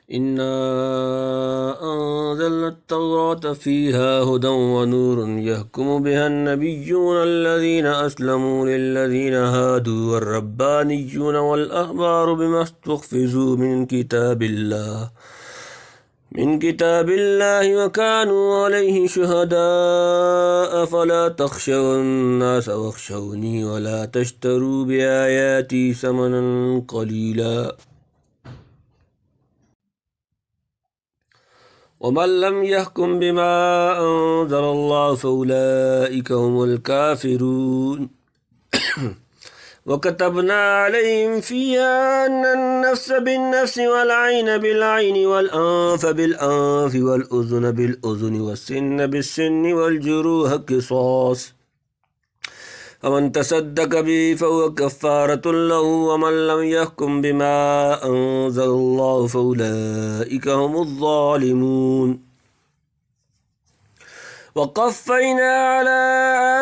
إنا أنزلنا التوراة فيها هدى ونور يحكم بها النبيون الذين أسلموا للذين هادوا والربانيون والأحبار بما استحفظوا من كتاب الله وكانوا عليه شهداء فلا تخشوا الناس واخشوني ولا تشتروا بآياتي ثمنا قليلا ومن لم يحكم بما أنزل الله فأولئك هم الكافرون وكتبنا عليهم فيها أن النفس بالنفس والعين بالعين والأنف بالأنف والأذن بالأذن والسن بالسن والجروح قصاص فمن تصدق به فهو كفارة له ومن لم يحكم بما أنزل الله فأولئك هم الظالمون وقفينا على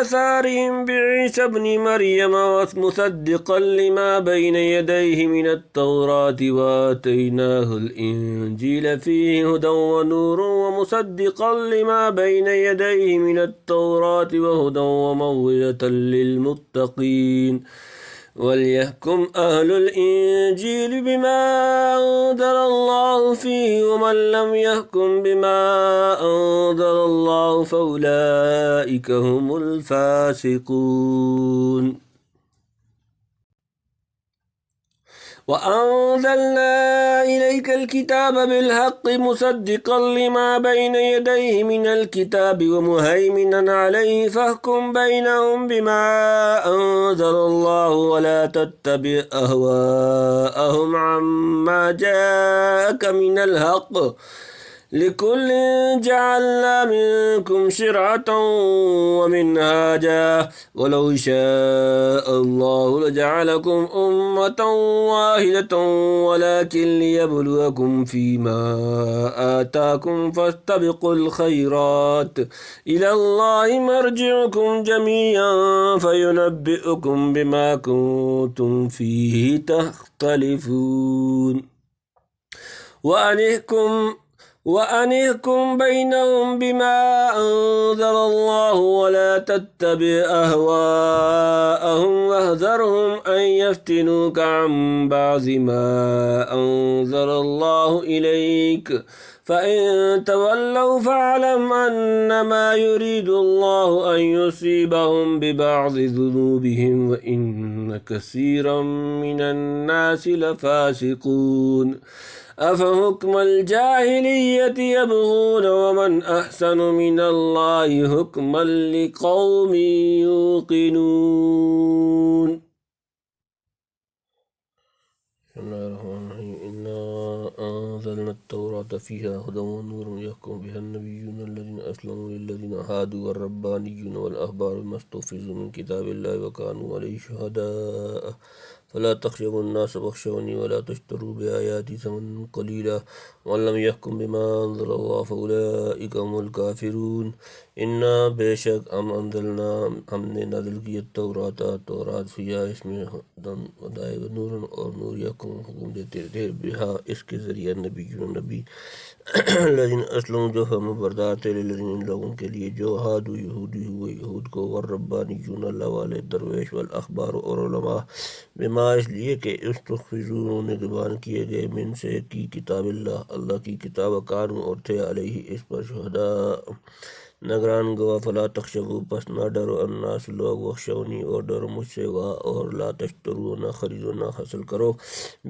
آثارهم بعيسى ابن مريم مصدقا لما بين يديه من التوراة وآتيناه الإنجيل فيه هدى ونور ومصدقا لما بين يديه من التوراة وهدى وموعظة للمتقين وليحكم أهل الإنجيل بما أنزل الله فيه ومن لم يحكم بما أنزل الله فأولئك هم الفاسقون وأنزلنا إليك الكتاب بالحق مصدقا لما بين يديه من الكتاب ومهيمنا عليه فاحكم بينهم بما أنزل الله ولا تتبع أهواءهم عما جاءك من الحق لكل جعلنا منكم شرعة ومنهاجا ولو شاء الله لجعلكم أمة واحدة ولكن ليبلوكم فيما آتاكم فاستبقوا الخيرات إلى الله مرجعكم جميعا فينبئكم بما كنتم فيه تختلفون وأنحكم بينهم بما أنزل الله ولا تتبع أهواءهم واحذرهم أن يفتنوك عن بعض ما أنزل الله إليك فإن تولوا فاعلم أنما يريد الله أن يصيبهم ببعض ذنوبهم وإن كثيرا من الناس لفاسقون أفحكم الجاهلية يبغون ومن أحسن من الله حكما لقوم يوقنون. بسم الله الرحمن الرحيم. إنا أنزلنا التوراة فيها هدى ونور يحكم بها النبيون الذين أسلموا للذين هادوا والربانيون والأحبار بما استحفظوا من كتاب الله وكانوا عليه شهداء فلا تخشوا الناس واخشوني ولا تشتروا بآياتي ثمنا قليلا ومن لم يحكم بما أنزل الله فأولئك هم الكافرون. انا بے شک ہم نے نازل کی تورات فیہا اس میں ہدایت و نور اور نور یحکم حکم دیتے تھے بہا اس کے ذریعہ نبی الذین اسلموا جو ہم بردار تھے للذین ان لوگوں کے لیے جو ہادو یہودی ہوئے یہود کو والربانیون اللہ والے درویش والاخبار اور علماء بما اس لیے کہ استحفظوا نے زبان کیے گئے من سے کی کتاب اللہ کی کتاب کانوا اور تھے علیہ اس پر شہداء نگران گواہ فلا تخشوا پس نہ ڈرو الناس لوگ وخشونی اور ڈرو مجھ سے اور لا تشترو نہ خریدو نہ حاصل کرو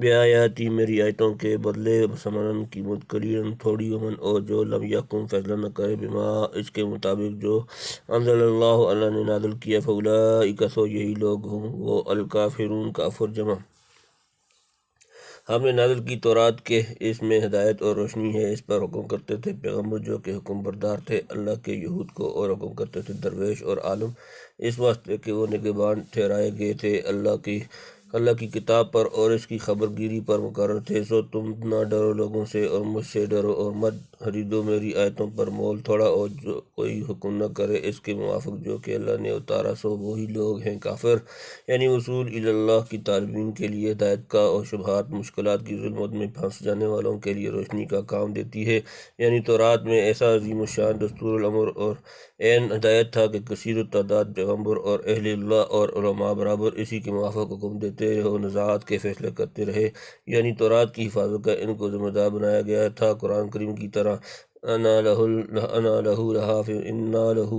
بیااتی میری آیتوں کے بدلے ثمناً قیمت قلیلاً تھوڑی ومن اور جو لم یحکم فیصلہ نہ کرے بما اس کے مطابق جو انزل اللہ نے نازل کیا فاولئک سو یہی لوگ ہوں وہ الکافرون کافر جمع. ہم نے نازل کی تورات کے اس میں ہدایت اور روشنی ہے. اس پر حکم کرتے تھے پیغمبر جو کہ حکم بردار تھے اللہ کے یہود کو اور حکم کرتے تھے درویش اور عالم اس واسطے کہ وہ نگہبان ٹھہرائے گئے تھے اللہ کی اللہ کی کتاب پر اور اس کی خبر گیری پر مقرر تھے، سو تم نہ ڈرو لوگوں سے اور مجھ سے ڈرو، اور مت خریدو میری آیتوں پر مول تھوڑا، اور جو کوئی حکم نہ کرے اس کے موافق جو کہ اللہ نے اتارا، سو وہی لوگ ہیں کافر۔ یعنی وصول اللہ کی طالبین کے لیے ہدایت کا اور شبہات مشکلات کی ظلمت میں پھنس جانے والوں کے لیے روشنی کا کام دیتی ہے۔ یعنی تورات میں ایسا عظیم الشان دستور الامر اور عین ہدایت تھا کہ کثیر التعداد پیغمبر اور اہل اللہ اور علماء برابر اسی کے موافق حکم دیتے رہے اور نزاعات کے فیصلے کرتے رہے۔ یعنی تورات کی حفاظت کا ان کو ذمہ دار بنایا گیا تھا، قرآن کریم کی طرح انا لہو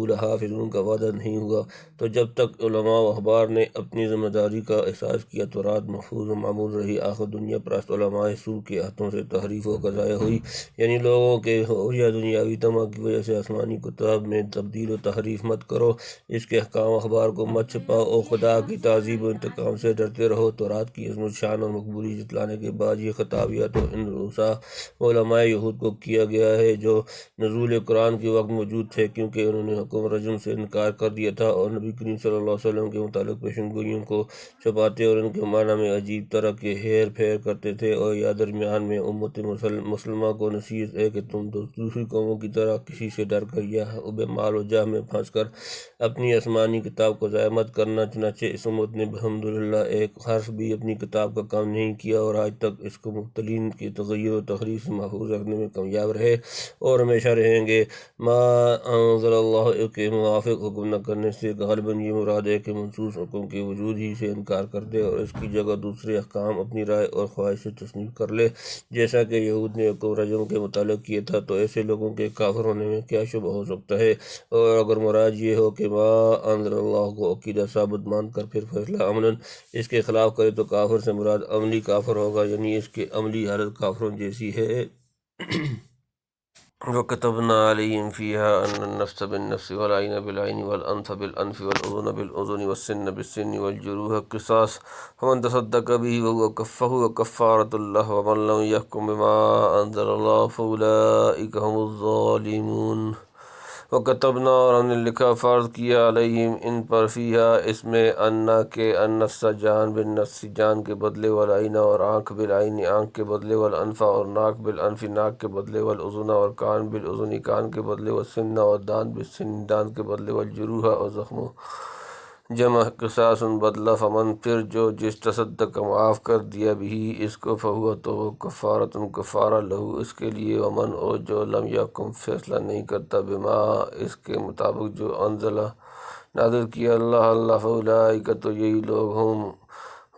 لحافظون کا وعدہ نہیں ہوا۔ تو جب تک علماء و احبار نے اپنی ذمہ داری کا احساس کیا، تورات محفوظ و معمول رہی۔ آخر دنیا پرست علماء سو کے ہاتھوں سے تحریف و قضائے ہوئی، یعنی لوگوں کے ہو یا دنیاوی طمع کی وجہ سے آسمانی کتاب میں تبدیل و تحریف مت کرو، اس کے احکام و اخبار کو مت چھپاؤ، اور خدا کی تعذیب و انتقام سے ڈرتے رہو۔ تورات کی عظمت شان اور مقبولی جتلانے کے بعد یہ خطاب یا تو ان رؤساء علماء یہود کو کیا گیا ہے جو نزول قرآن کے وقت موجود تھے، کیونکہ انہوں نے حکم رجم سے انکار کر دیا تھا اور نبی کریم صلی اللہ علیہ وسلم کے متعلق پیشن گوئیوں کو چھپاتے اور ان کے معنی میں عجیب طرح کے ہیر پھیر کرتے تھے، اور یا درمیان میں امت مسلمہ کو نصیحت ہے کہ تم دوسری قوموں کی طرح کسی سے ڈر کر یا حب مال و جاہ میں پھنس کر اپنی آسمانی کتاب کو ضائع مت کرنا۔ چنانچہ اس امت نے الحمدللہ ایک حرف بھی اپنی کتاب کا کام نہیں کیا، اور آج تک اس کو مبتلین کے تغیر و تحریف سے محفوظ رکھنے میں کامیاب رہے اور ہمیشہ رہیں گے۔ ما انزل اللہ کے موافق حکم نہ کرنے سے غالباً یہ مراد ہے کہ منصوص حکم کے وجود ہی سے انکار کر دے اور اس کی جگہ دوسرے احکام اپنی رائے اور خواہش سے تصنیف کر لے، جیسا کہ یہود نے حکم رجم کے متعلق کیا تھا۔ تو ایسے لوگوں کے کافر ہونے میں کیا شبہ ہو سکتا ہے؟ اور اگر مراد یہ ہو کہ ما انزل اللہ کو عقیدہ ثابت مان کر پھر فیصلہ عملاً اس کے خلاف کرے تو کافر سے مراد عملی کافر ہوگا، یعنی اس کی عملی حالت کافروں جیسی ہے۔ وَكَتَبْنَا عَلَيْهِمْ فِيهَا أَنَّ النَّفْسَ بِالنَّفْسِ وَالْعَيْنَ بِالْعَيْنِ وَالْأَنْفَ بِالْأَنْفِ وَالْأُذُنَ بِالْأُذُنِ وَالسِّنَّ بِالسِّنِّ وَالْجُرُوحَ قِصَاصٌ فَمَنْ تَصَدَّقَ بِهِ فَهُوَ كَفَّارَةٌ لَهُ وَمَنْ لَمْ يَحْكُم بِمَا أَنزَلَ اللَّهُ فَأُولَٰئِكَ هُمُ الظَّالِمُونَ۔ وَكَتَبْنَا اور ہم نے لکھا فرض کیا علیہم ان پر فیہا اس میں انا کے النفس جان بالنفس جان کے بدلے، والعین اور آنکھ بالعین آنکھ کے بدلے، والانف اور ناک بالانف ناک کے بدلے، والاذن اور کان بالاذن کان کے بدلے، والسن اور دان بالسن دان کے بدلے، والجروح اور زخموں جمع قصاص بدلہ، فمن پھر جو جس تصدق معاف کر دیا بھی اس کو، فہو تو وہ کفارۃ کفارہ لہو اس کے لیے، ومن اور جو لم یحکم فیصلہ نہیں کرتا بما اس کے مطابق جو انزلہ نازل کیا اللہ فاولئک تو یہی لوگ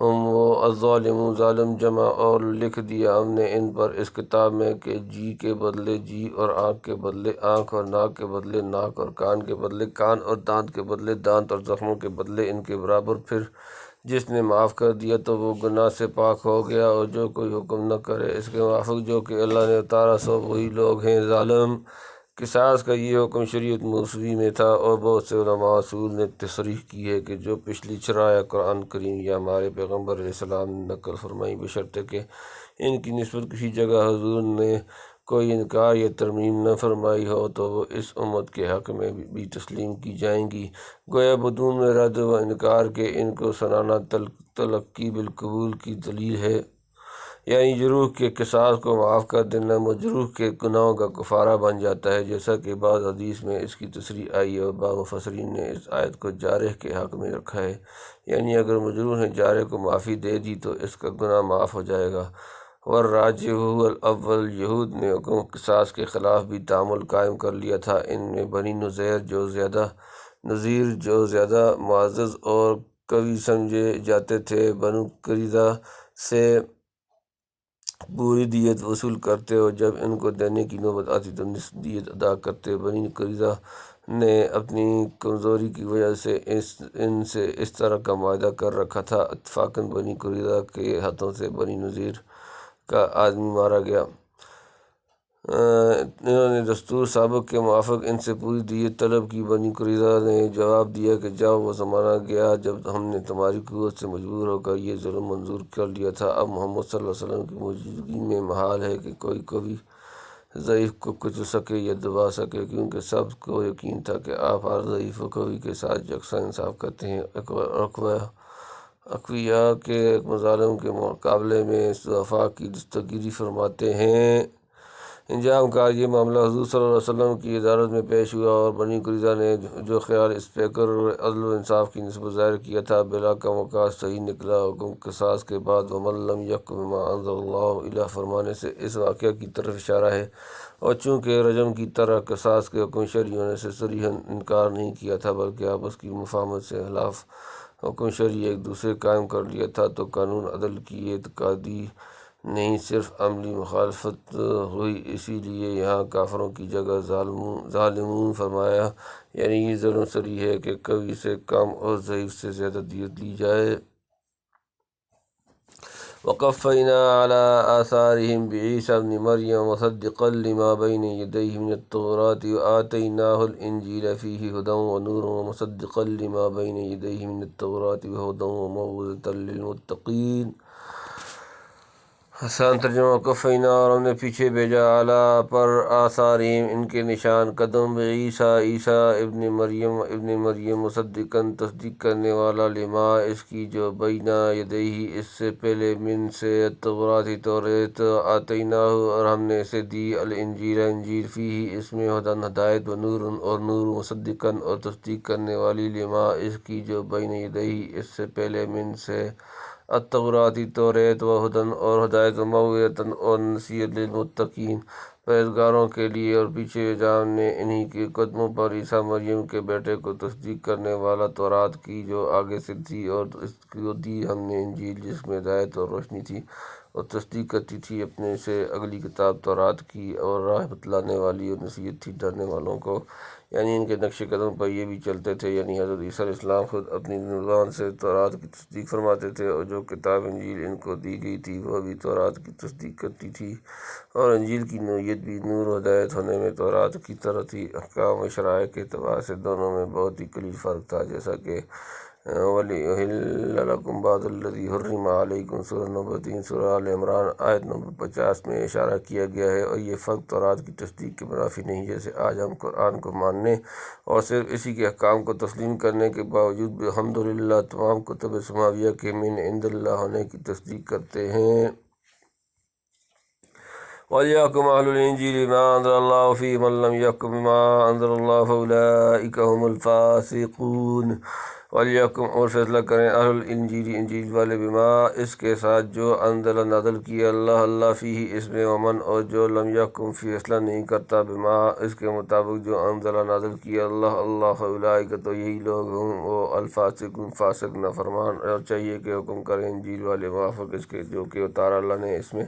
ہم وہ الظالمون ظالم جمع، اور لکھ دیا ہم نے ان پر اس کتاب میں کہ جی کے بدلے جی اور آنکھ کے بدلے آنکھ اور ناک کے بدلے ناک اور کان کے بدلے کان اور دانت کے بدلے دانت اور زخموں کے بدلے ان کے برابر۔ پھر جس نے معاف کر دیا تو وہ گناہ سے پاک ہو گیا، اور جو کوئی حکم نہ کرے اس کے موافق جو کہ اللہ نے اتارا سو وہی لوگ ہیں ظالم۔ قصاص کا یہ حکم شریعت موسوی میں تھا، اور بہت سے علماء اصول نے تصریح کی ہے کہ جو پچھلی شرائع قرآن کریم یا ہمارے پیغمبر علیہ السلام نے نقل فرمائی، بشرطے کہ ان کی نسبت کسی جگہ حضور نے کوئی انکار یا ترمیم نہ فرمائی ہو، تو وہ اس امت کے حق میں بھی تسلیم کی جائیں گی، گویا بدون میں رد و انکار کے ان کو سنانا تلقی بالقبول کی دلیل ہے۔ یعنی جروح کے قصاص کو معاف کر دینا مجروح کے گناہوں کا کفارہ بن جاتا ہے، جیسا کہ بعض حدیث میں اس کی تصریح آئی ہے، اور بعض مفسرین نے اس آیت کو جارح کے حق میں رکھا ہے، یعنی اگر مجروح نے جارح کو معافی دے دی تو اس کا گناہ معاف ہو جائے گا۔ والراجح الاول یہود نے حکم قصاص کے خلاف بھی تعامل قائم کر لیا تھا، ان میں بنی نذیر جو زیادہ معزز اور قوی سمجھے جاتے تھے، بنو قریظہ سے پوری دیت وصول کرتے، اور جب ان کو دینے کی نوبت آتی تو نصف دیت ادا کرتے۔ بنی قریظہ نے اپنی کمزوری کی وجہ سے ان سے اس طرح کا معاہدہ کر رکھا تھا۔ اتفاقاً بنی قریظہ کے ہاتھوں سے بنی نذیر کا آدمی مارا گیا۔ انہوں نے دستور سابق کے موافق ان سے پوری دیت طلب کی۔ بنی قریظہ نے جواب دیا کہ جاؤ، وہ زمانہ گیا جب ہم نے تمہاری قوت سے مجبور ہو کر یہ ظلم منظور کر لیا تھا۔ اب محمد صلی اللہ علیہ وسلم کی موجودگی میں محال ہے کہ کوئی قوی ضعیف کو کچل سکے یا دبا سکے، کیونکہ سب کو یقین تھا کہ آپ ہر ضعیف و قوی کے ساتھ یکساں انصاف کرتے ہیں۔ اقویاء کے مظالم کے مقابلے میں ضعفاء کی دستگیری فرماتے ہیں۔ انجام کا یہ معاملہ حضور صلی اللہ علیہ وسلم کی عدالت میں پیش ہوا اور بنی قریظہ نے جو خیال اس پہ کر عدل و انصاف کی نسبت ظاہر کیا تھا بلا کا مقاصد صحیح نکلا۔ حکم قصاص کے بعد وَمَن لَّمْ يَحْكُم بِمَا أَنزَلَ اللَّهُ إِلَىٰ فرمانے سے اس واقعہ کی طرف اشارہ ہے، اور چونکہ رجم کی طرح قصاص کے حکم شرعی ہونے سے صریحاً انکار نہیں کیا تھا بلکہ آپس کی مفاہمت سے خلاف حکم شرعی ایک دوسرے قائم کر لیا تھا، تو قانون عدل کی اعتقادی نہیں صرف عملی مخالفت ہوئی۔ اسی لیے یہاں کافروں کی جگہ ظالمون فرمایا، یعنی یہ ظلم صریح ہے کہ قوی سے کم اور ضعیف سے زیادہ دیت لی جائے۔ وَقَفَّيْنَا عَلَىٰ آثَارِهِم بِعِيسَىٰ ابْنِ مَرْيَمَ مُصَدِّقًا لِّمَا بَيْنَ يَدَيْهِ مِنَ التَّوْرَاةِ وَآتَيْنَاهُ الْإِنجِيلَ فِيهِ هُدًى وَنُورٌ وَمُصَدِّقًا لِّمَا بَيْنَ يَدَيْهِ مِنَ التَّوْرَاةِ وَهُدًى وَمَوْعِظَةً لِّلْمُتَّقِينَ۔ آسان ترجمہ: وقفینا، اور ہم نے پیچھے بھیجا، اعلیٰ پر آثارہم ان کے نشان قدم، عیسیٰ ابن مریم مصدقاً تصدیق کرنے والا، لما اس کی جو بینہ یدیہ اس سے پہلے، من سے التوراۃ توریت، آتیناہ اور ہم نے اسے دی، الانجیل انجیل، فیہ اس میں، ہدی ہدایت، ونور اور نور، مصدقاً اور تصدیق کرنے والی، لما اس کی جو بین یدیہ اس سے پہلے، من سے التوراۃ توریت، وہدی اور ہدایت، وموعظۃ اور نصیحت، للمتقین پرہیزگاروں کے لیے۔ اور پیچھے جان نے انہی کے قدموں پر عیسیٰ مریم کے بیٹے کو تصدیق کرنے والا تورات کی جو آگے سے تھی، اور اس کو دی ہم نے انجیل جس میں ہدایت اور روشنی تھی، اور تصدیق کرتی تھی اپنے سے اگلی کتاب تورات کی، اور راہ بتلانے والی اور نصیحت تھی ڈرنے والوں کو۔ یعنی ان کے نقش قدم پر یہ بھی چلتے تھے، یعنی حضرت عیسیٰ علیہ السلام خود اپنی زبان سے تورات کی تصدیق فرماتے تھے، اور جو کتاب انجیل ان کو دی گئی تھی وہ بھی تورات کی تصدیق کرتی تھی، اور انجیل کی نوعیت بھی نور و ہدایت ہونے میں تورات کی طرح تھی۔ احکام و شرائع کے اعتبار سے دونوں میں بہت ہی قلیل فرق تھا، جیسا کہ وَلِأُحِلَّ لَكُم بَعْضَ الَّذِي حُرِّمَ عَلَيْكُمْ سورۃ نمبر 3 سورہ آل عمران آیت نمبر 50 میں اشارہ کیا گیا ہے۔ اور یہ فرق تورات کی تصدیق کے منافی نہیں، جیسے آج ہم قرآن کو ماننے اور صرف اسی کے احکام کو تسلیم کرنے کے باوجود بھی الحمدللہ تمام کتب سماویہ کے من عند اللہ ہونے کی تصدیق کرتے ہیں۔ وَلْيَحْكُمْ أَهْلُ الْإِنجِيلِ بِمَا أَنزَلَ اللَّهُ فِيهِ مَن لَّمْ يَحْكُم بِمَا أَنزَلَ اللَّهُ فَأُولَٰئِكَ هُمُ الْفَاسِقُونَ۔ وَلْيَحْكُمْ اور فیصلہ کریں، اہل الانجیل انجیل والے، بما اس کے ساتھ جو انزل نازل کیا اللہ فیہ اس میں، ومن اور جو لم یحکم فیصلہ نہیں کرتا، بما اس کے مطابق جو انزل نازل کیا اللہ فاولئک تو یہی لوگ ہوں وہ الفاسقون فاسق نافرمان۔ اور چاہیے کہ حکم کریں انجیل والے موافق اس کے جو کہ اتارا اللہ نے اس میں،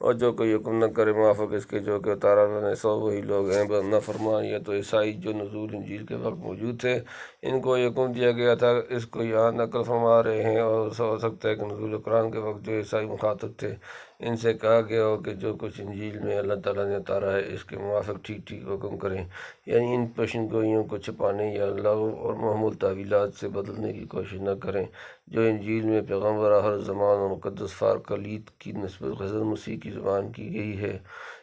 اور جو کوئی حکم نہ کرے موافق اس کے جو کہ اتارا اللہ نے، سو وہی لوگ ہیں نافرمان۔ یا تو عیسائی جو نزول انجیل کے وقت موجود تھے، ان کو یہ حکم دیا گیا تھا، اس کو یہاں نقل فرما رہے ہیں، اور ہو سکتا ہے کہ نزول قرآن کے وقت جو عیسائی مخاطب تھے ان سے کہا گیا ہو کہ جو کچھ انجیل میں اللہ تعالیٰ نے اتارا ہے اس کے موافق ٹھیک حکم کریں، یعنی ان پیشن گوئیوں کو چھپانے یا لغو اور محمول تعویلات سے بدلنے کی کوشش نہ کریں جو انجیل میں پیغمبر ہر زمان اور مقدس فارقلیت کی نسبت حضرت مسیح کی زبان کی گئی ہے۔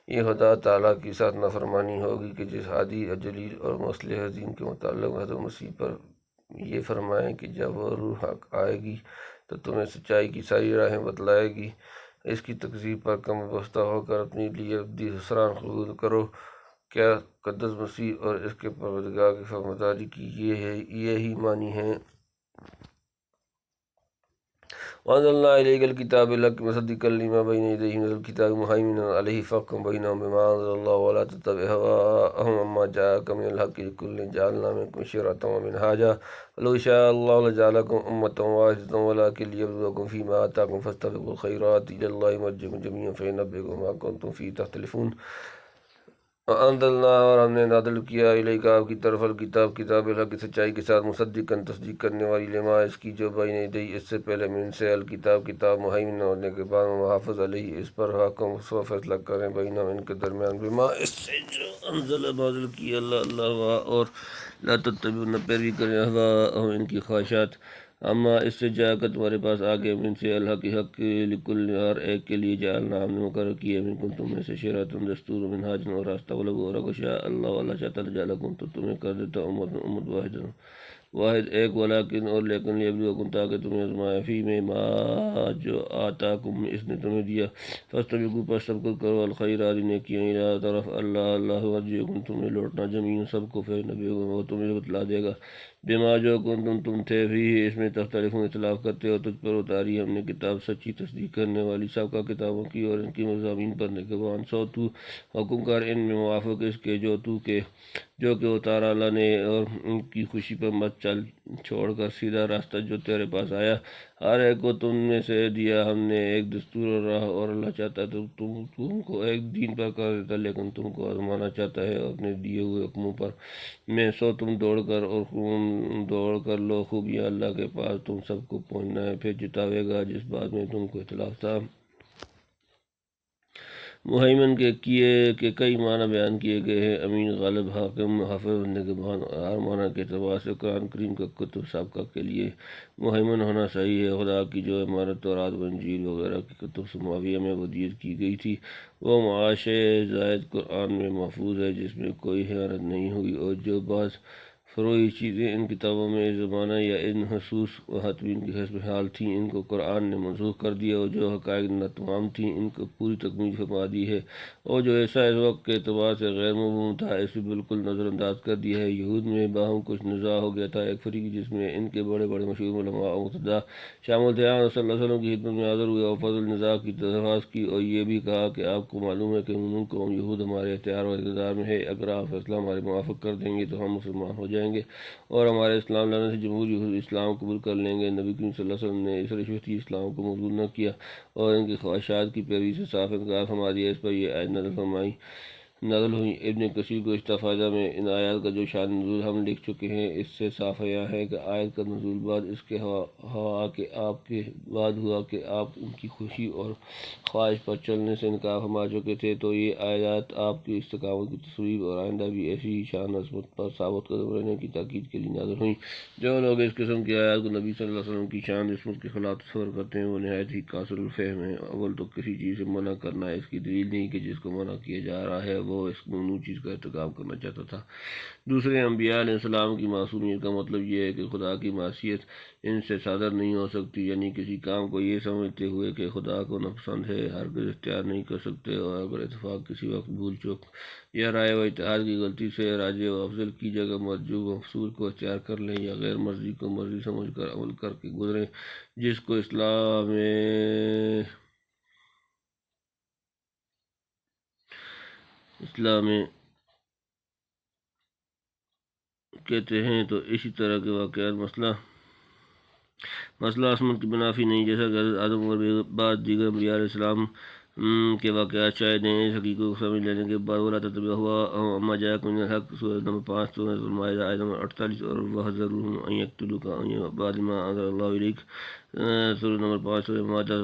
یہ خدا تعالیٰ کی ساتھ نافرمانی ہوگی کہ جس ہادی جلیل اور مصلح عظیم کے متعلق حضرت مسیح پر یہ فرمائیں کہ جب وہ روح حق آئے گی تو تمہیں سچائی کی ساری راہیں بتلائے گی، اس کی تکذیب پر کم بستہ ہو کر اپنے لیے ابدی خسران قبول کرو۔ کیا مقدس مسیح اور اس کے پروردگار کی فرمانبرداری کی یہی معنی ہے؟ وَأَنزَلْنَا إِلَيْكَ الْكِتَابَ بِالْحَقِّ مُصَدِّقًا لِّمَا بَيْنَ يَدَيْهِ مِنَ الْكِتَابِ مُهَيْمِنًا عَلَيْهِ فَاحْكُم بَيْنَهُم بِمَا أَنزَلَ اللَّهُ وَلَا تَتَّبِعْ أَهْوَاءَهُمْ عَمَّا جَاءَكَ مِنَ الْحَقِّ لِكُلٍّ جَعَلْنَا مِنكُمْ شِرْعَةً وَمِنْهَاجًا وَلَوْ شَاءَ اللَّهُ لَجَعَلَكُمْ أُمَّةً وَاحِدَةً وَلَٰكِن لِّيَبْلُوَكُمْ فِيمَا آتَاكُمْ فَاسْتَبِقُوا الْخَيْرَاتِ إِلَى اللَّهِ مَرْجِعُكُمْ جَمِيعًا فَيُنَبِّئُكُم بِمَا كُنتُمْ فِيهِ تَخْتَلِفُونَ۔ وَأَنزَلْنَا اور ہم نے نازل کیا الیک آپ کی طرف الکتاب کتاب الحق سچائی کے ساتھ مصدقاً تصدیق کرنے والی لما اس کی جو بین یدیہ اس سے پہلے من سے الکتاب کتاب مہیمن ہونے کے بعد محافظ علیہ اس پر حکم سو فیصلہ کریں بینہم ان کے درمیان بما اس سے جو انزل نازل کیا اللہ اور لا تتبعوا نہ پیروی کریں اہواءہم ان کی خواہشات اما اس سے جا کر تمہارے پاس آگے من سے الحق حق لکل ہر ایک کے لیے جعلنا ہم نے مقرر کیا منکم تم میں سے شریعۃ دستور منہاج اور راستہ ولو اور شاء اللہ چاہتا جعلکم تو تمہیں کر دیتا امت واحد واحد ایک، ولیکن اور لیکن لیبلوکم تاکہ تمہیں آزمائے، فی میں ما جو آتاکم اس نے تمہیں دیا، فاستبقوا پس سبقت کرو الخیرات نیکیاں، الی طرف اللہ مرجعکم تمہیں لوٹنا جمیعا سب کو، فینبئکم وہ تمہیں بتلا دے گا، بما جو تم تھے فیہ اس میں تختلفون اختلاف کرتے ہو، تجھ پر اتاری ہم نے کتاب سچی تصدیق کرنے والی سب کا کتابوں کی اور ان کی مضامین پڑھنے کے بعد، سو تو حکم کر ان میں موافق اس کے جو کہ اتارا اللہ نے، اور ان کی خوشی پر مت چل چھوڑ کر سیدھا راستہ جو تیرے پاس آیا، ہر ایک کو تم میں سے دیا ہم نے ایک دستور اور راہ، اور اللہ چاہتا تو تم کو ایک دین پر کر دیتا، لیکن تم کو آزمانا چاہتا ہے اپنے دیے ہوئے حکموں پر، میں سو تم دوڑ کر لو خوبیاں اللہ کے پاس، تم سب کو پہنچنا ہے، پھر جتاوے گا جس بات میں تم کو اختلاف تھا۔ مہیمن کے کئی معنی بیان کیے گئے ہیں، امین، غالب، حاکم، حافظ، نگہبان، ہر معنی کے اعتبار سے قرآن کریم کا کتب سابقہ کے لیے مہیمن ہونا صحیح ہے۔ خدا کی جو عمارت تورات و انجیل وغیرہ کی کتب سماویہ میں ودیت کی گئی تھی وہ معاش زائد قرآن میں محفوظ ہے، جس میں کوئی خیانت نہیں ہوئی، اور جو بعض فروعی چیزیں ان کتابوں میں اس زمانہ یا ان حصوص و حتمین کی حسب حال تھیں ان کو قرآن نے منسوخ کر دیا، اور جو حقائق ناتمام تھیں ان کو پوری تکمیل فرما دی ہے، اور جو ایسا اس وقت کے اعتبار سے غیر مضمون تھا اسے بالکل نظر انداز کر دیا ہے۔ یہود میں باہم کچھ نزاع ہو گیا تھا، ایک فریق جس میں ان کے بڑے بڑے مشہور علماء اور مقتدیٰ شامل تھے، صلی اللہ علیہ وسلم کی خدمت میں حاضر ہوئے اور فضل نزاع کی درخواست کی، اور یہ بھی کہا کہ آپ کو معلوم ہے کہ مومن قوم یہود ہمارے اختیار اور اقتدار میں ہے، اگر آپ فیصلہ ہمارے موافق کر دیں گے تو ہم مسلمان ہو جائیں گے اور ہمارے اسلام لانے سے جمہور یہود اسلام قبول کر لیں گے۔ نبی کریم صلی اللہ علیہ وسلم نے اس رشوتی اسلام کو قبول نہ کیا اور ان کی خواہشات کی پیروی سے صاف انکار فرما دیا۔ اس پر یہ آیت نازل ہوئی۔ ابن کثیر کو استفادہ میں ان آیات کا جو شان نزول ہم لکھ چکے ہیں اس سے صاف عیاں ہے کہ آیت کا نزول بعد اس کے ہوا کہ آپ ان کی خوشی اور خواہش پر چلنے سے انکار فرما چکے تھے، تو یہ آیات آپ کی استقامت کی تصویر اور آئندہ بھی ایسی ہی شان عظمت پر ثابت قدم رہنے کی تاکید کے لیے نازل ہوئیں۔ جو لوگ اس قسم کی آیات کو نبی صلی اللہ علیہ وسلم کی شان عصمت کے خلاف تصور کرتے ہیں وہ نہایت ہی قاصر الفہم ہیں۔ اول تو کسی چیز سے منع کرنا اس کی دلیل نہیں کہ جس کو منع کیا جا رہا ہے وہ اس ممنوع چیز کا ارتکاب کرنا چاہتا تھا۔ دوسرے، انبیاء علیہ السلام کی معصومیت کا مطلب یہ ہے کہ خدا کی معصیت ان سے صادر نہیں ہو سکتی، یعنی کسی کام کو یہ سمجھتے ہوئے کہ خدا کو ناپسند ہے ہرگز اختیار نہیں کر سکتے، اور اگر اتفاق کسی وقت بھول چوک یا رائے و اتحاد کی غلطی سے راجع و افضل کی جگہ مرجو و مفضول کو اختیار کر لیں یا غیر مرضی کو مرضی سمجھ کر عمل کر کے گزریں، جس کو اسلام میں کہتے ہیں، تو اسی طرح کے واقعات مسئلہ عصمت کی منافی نہیں، جیسا کہ حضرت آدم اور بعض دیگر انبیاء علیہ السلام کے واقعات شاہد ہیں۔ اس حقیقت کو سمجھ لینے کے بعد وَلَا تَتَّبِعُوا مَا جَاءَكُم مِّنَ الْحَقِّ سورۃ نمبر 5 سورۃ المائدہ آیت نمبر 48، اور وَاحْذَرْهُمْ أَن يَقْتُلُوكَ عَن بَعْضِ مَا أَنزَلَ اللَّهُ إِلَيْكَ سورۃ نمبر 5 سورۃ المائدہ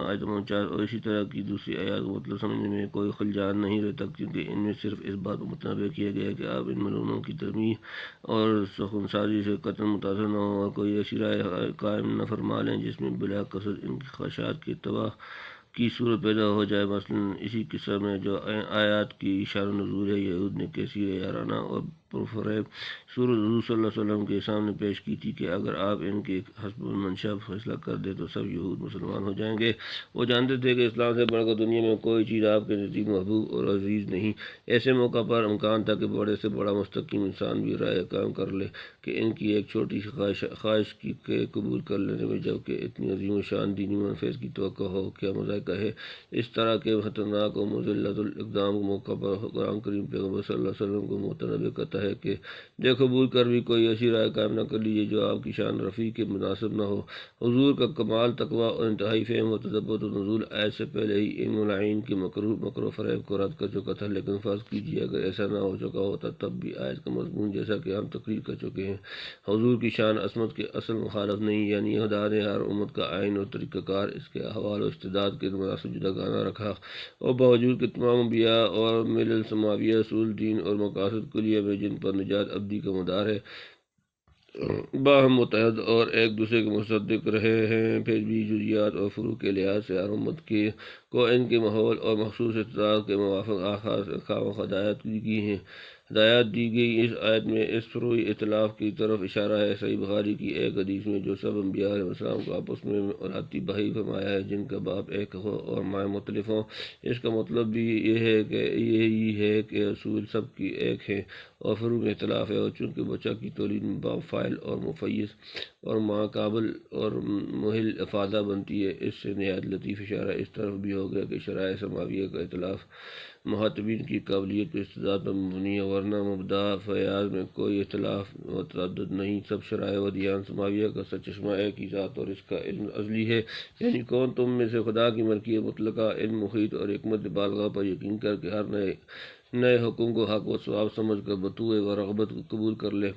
آیت نمبر 49، اور اسی طرح کی دوسری آیات کا مطلب سمجھنے میں کوئی خلجان نہیں رہتا، کیونکہ ان میں صرف اس بات کو متنبہ کیا گیا ہے کہ آپ ان ملعونوں کی ترمیح اور سخن سازی سے قطعاً متاثر نہ ہوں اور کوئی ایسی رائے قائم نہ فرما لیں جس میں بلا قصد ان کی خواہشات کے تباہ کی صورت پیدا ہو جائے۔ مثلاً اسی قصہ میں جو آیات کی شان نزول ہے، یہود نے کیسی یارانہ اور پرفریب صورت حضور صلی اللہ علیہ وسلم کے سامنے پیش کی تھی کہ اگر آپ ان کے حسب المنشا فیصلہ کر دیں تو سب یہود مسلمان ہو جائیں گے۔ وہ جانتے تھے کہ اسلام سے بڑھ کر دنیا میں کوئی چیز آپ کے نزدیک محبوب اور عزیز نہیں۔ ایسے موقع پر امکان تھا کہ بڑے سے بڑا مستقیم انسان بھی رائے قائم کر لے کہ ان کی ایک چھوٹی سی خواہش کے قبول کر لینے میں جبکہ اتنی عظیم و شان دینی منفعت کی توقع ہو، کیا مذائقہ ہے۔ اس طرح کے خطرناک اور مضلۃ الاقدام موقع پر قرآن کریم پیغمبر صلی اللہ علیہ وسلم کو متنبہ کرتا ہے کہ جو قبول کر بھی کوئی ایسی رائے قائم نہ کر لیجیے جو آپ کی شان رفیع کے مناسب نہ ہو۔ حضور کا کمال تقویٰ اور انتہائی فہم و تدبر و نزول آیت سے پہلے ہی ان ملعین کی مکر و فریب کو رد کر چکا تھا، لیکن فرض کیجیے اگر ایسا نہ ہو چکا ہوتا تب بھی آیت کا مضمون جیسا کہ ہم تقریر کر چکے ہیں حضور کی شان عصمت کے اصل مخالف نہیں، یعنی خدا نے ہر امت کا آئین اور طریقہ کار اس کے احوال و استعداد کے مناسب جداگانہ رکھا، اور باوجود کہ تمام انبیاء اور ملل سماویہ اصول دین اور مقاصد کلیہ میں جن پر نجات ابدی کا مدار ہے باہم متحد اور ایک دوسرے کے مصدق رہے ہیں، پھر بھی جزیات اور فروع کے لحاظ سے ہر امت کو ان کے ماحول اور مخصوص استعداد کے موافق خواہ ہدایت کی ہیں۔ ہدایات دی گئی۔ اس آیت میں اس فروعی اختلاف کی طرف اشارہ ہے۔ صحیح بخاری کی ایک حدیث میں جو سب انبیاء علیہ السلام کو آپس میں اولادی بھائی فرمایا ہے جن کا باپ ایک ہو اور مائیں مختلف ہوں، اس کا مطلب بھی یہی ہے کہ اصول سب کی ایک ہے اور فروع میں اختلاف ہے، اور چونکہ بچہ کی تولید میں باپ فاعل اور مفیس اور ماں قابل اور محل افادہ بنتی ہے، اس سے نہایت لطیف اشارہ اس طرف بھی ہو گیا کہ شرائع سماویہ کا اختلاف مخاطبین کی قابلیت و استعداد پر مبنی ہے، ورنہ مبدا فیاض میں کوئی اختلاف و تردد نہیں۔ سب شرائع و دیان سماویہ کا سرچشمہ ایک ہی ذات اور اس کا علم ازلی ہے، یعنی کون تم میں سے خدا کی ملکیت مطلقہ، علم محیط اور حکمت بالغہ پر یقین کر کے ہر نئے حکم کو حق و ثواب سمجھ کر بطوع و رغبت کو قبول کر لے،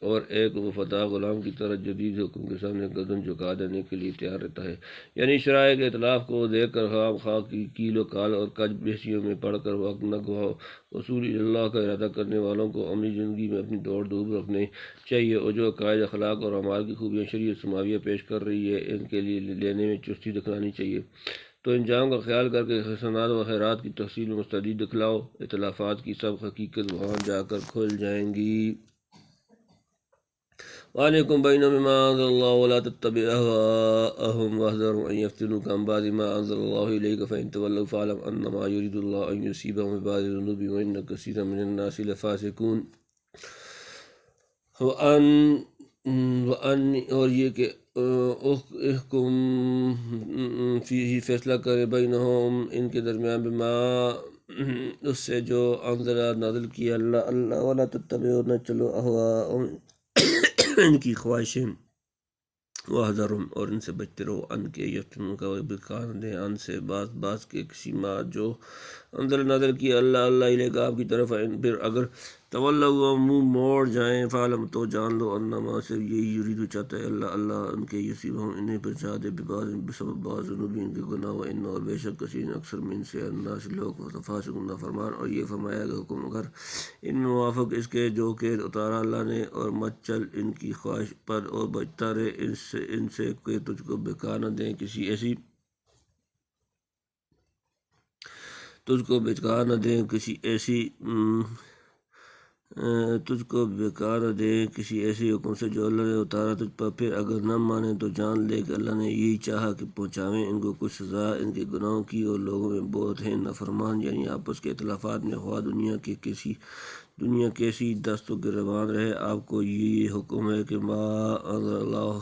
اور ایک وفادار غلام کی طرح جدید حکم کے سامنے گردن جھکا دینے کے لیے تیار رہتا ہے۔ یعنی شرائع کے اختلاف کو دیکھ کر خام خواہ کی کیل و کال اور کج بحثیوں میں پڑھ کر وقت نہ گواؤ۔ اصول اللہ کا ارادہ کرنے والوں کو عملی زندگی میں اپنی دوڑ دھوپ رکھنے چاہیے، اور جو عقائد، اخلاق اور اعمال کی خوبیاں شریعت سماویہ پیش کر رہی ہے ان کے لیے لینے میں چستی دکھانی چاہیے۔ تو انجام کا خیال کر کے حسنات و خیرات کی تحصیل میں مستعد دکھلاؤ، اختلافات کی سب حقیقت وہاں جا کر کھل جائیں گی۔ وعلیکم بینہم بما انزل اللہ ولا تتبع اہواءہم واحذرہم ان یفتنوک عن بعض ما انزل اللہ الیک فإن تولوا فاعلم انما یرید اللہ ان یصیبہم ببعض ذنوبہم وان کثیرا من الناس لفاسقون۔ اور یہ کہ احکم فیہ فیصلہ کرے بینہم ان کے درمیان بما اس سے جو انزل نازل کیا اللہ ولا تتبعوا نہ چلو اہواءہم ان کی خواہشیں، واحذرہم اور ان سے بچتے رہو، ان کے یفتنون کا بکان دیں ان سے بعض کے کسی ما جو انزل نازل کیا اللہ علیہ آپ کی طرف، پھر اگر تولوا منہ موڑ جائیں فعلم تو جان لو انما صرف یہی یرید چاہتا ہے اللہ ان کے یصیبہم انہیں پہنچا دے بسبب بعض ذنوب ان کے گناہ و ان اور بے شک کثیر اکثر من سے الناس لوگ فاسقون نافرمان۔ اور یہ فرمایا کہ حکم اگر ان میں موافق اس کے جو کہ اتارا اللہ نے، اور مت چل ان کی خواہش پر اور بچتا رہے ان سے کہ تجھ کو بکا نہ دیں کسی ایسی حکم سے جو اللہ نے اتارا تجھ پر، پھر اگر نہ مانے تو جان لے کہ اللہ نے یہی چاہا کہ پہنچاویں ان کو کچھ سزا ان کے گناہوں کی، اور لوگوں میں بہت ہیں نافرمان۔ یعنی آپس کے اختلافات میں خواہ دنیا کیسی دست و گریبان رہے، آپ کو یہ حکم ہے کہ ما انزل اللہ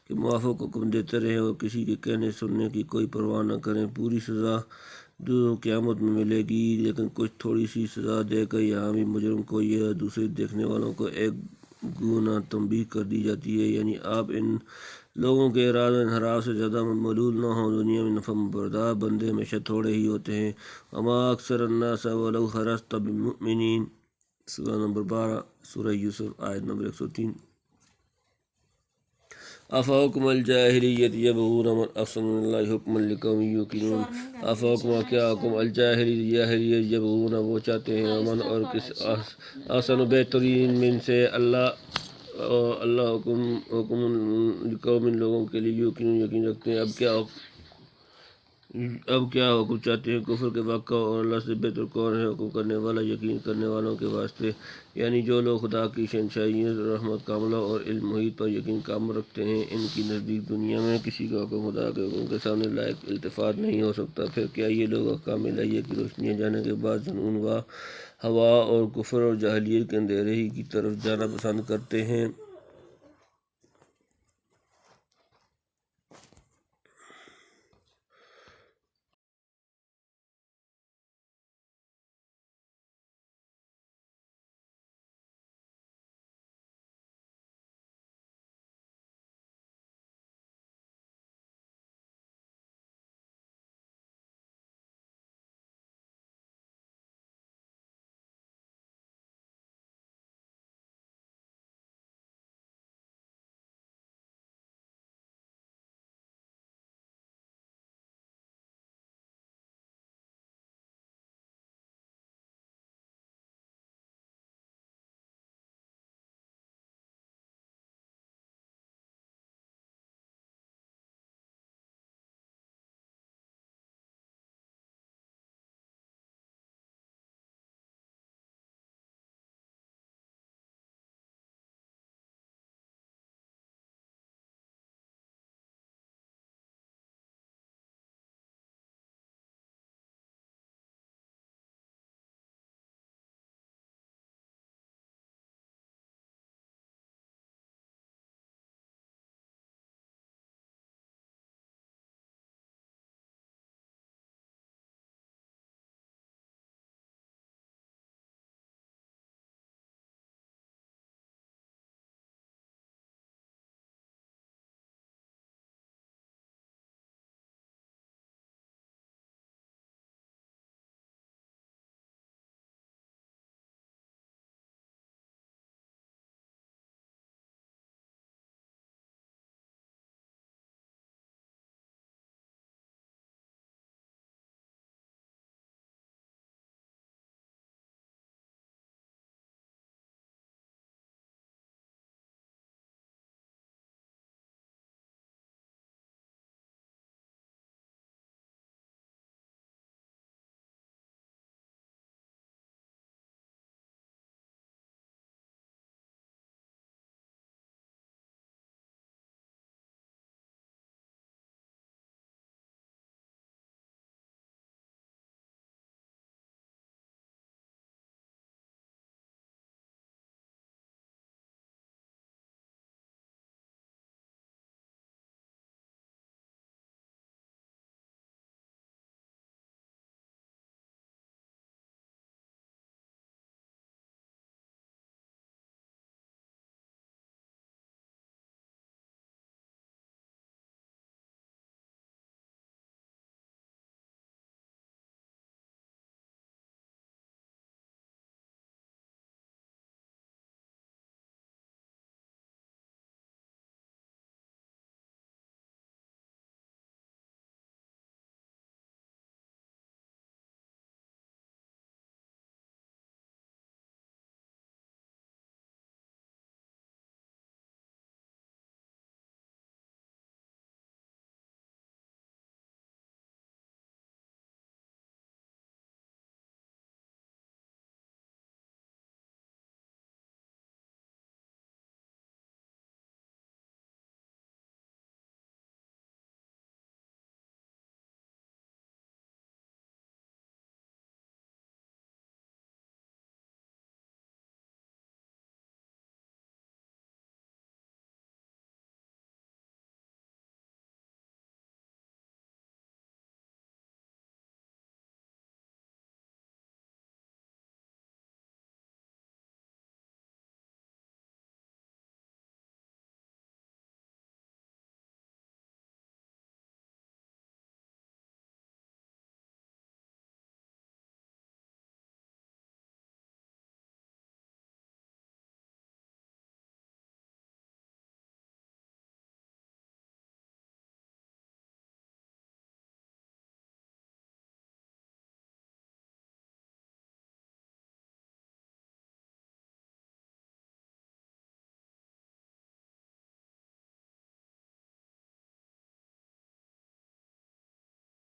کے موافق حکم دیتے رہیں اور کسی کے کہنے سننے کی کوئی پرواہ نہ کریں۔ پوری سزا جو قیامت میں ملے گی، لیکن کچھ تھوڑی سی سزا دے کر یہاں بھی مجرم کو یا دوسرے دیکھنے والوں کو ایک گنا تنبیہ کر دی جاتی ہے۔ یعنی آپ ان لوگوں کے اعراض و انحراف سے زیادہ ملول نہ ہوں۔ دنیا میں نفع بردار بندے ہمیشہ تھوڑے ہی ہوتے ہیں۔ وما اکثر الناس ولو حرصت بمؤمنین، سورہ نمبر 12، سورہ یوسف، آیت نمبر 103۔ افحکم الجاہلیت یبغون من احسن من اللہ حکما لقوم یوقنون۔ افحکم کیا حکم الجاہلیت یبغون وہ چاہتے ہیں، من اور کس احسن بہترین من سے اللہ حکم لقوم لوگوں کے لیے یوقنون یقین رکھتے ہیں۔ اب کیا حکم چاہتے ہیں؟ کفر کے واقع، اور اللہ سے بہتر کون ہے حکم کرنے والا یقین کرنے والوں کے واسطے؟ یعنی جو لوگ خدا کی شہنشاہیت، رحمت کاملہ اور علم محیط پر یقین کامل رکھتے ہیں، ان کی نزدیک دنیا میں کسی کا حکم خدا کے حکم کے سامنے لائق التفات نہیں ہو سکتا۔ پھر کیا یہ لوگ احکام الہیہ کی روشنی جانے کے بعد جنون و ہوا اور کفر اور جاہلیت کے اندھیرے ہی کی طرف جانا پسند کرتے ہیں؟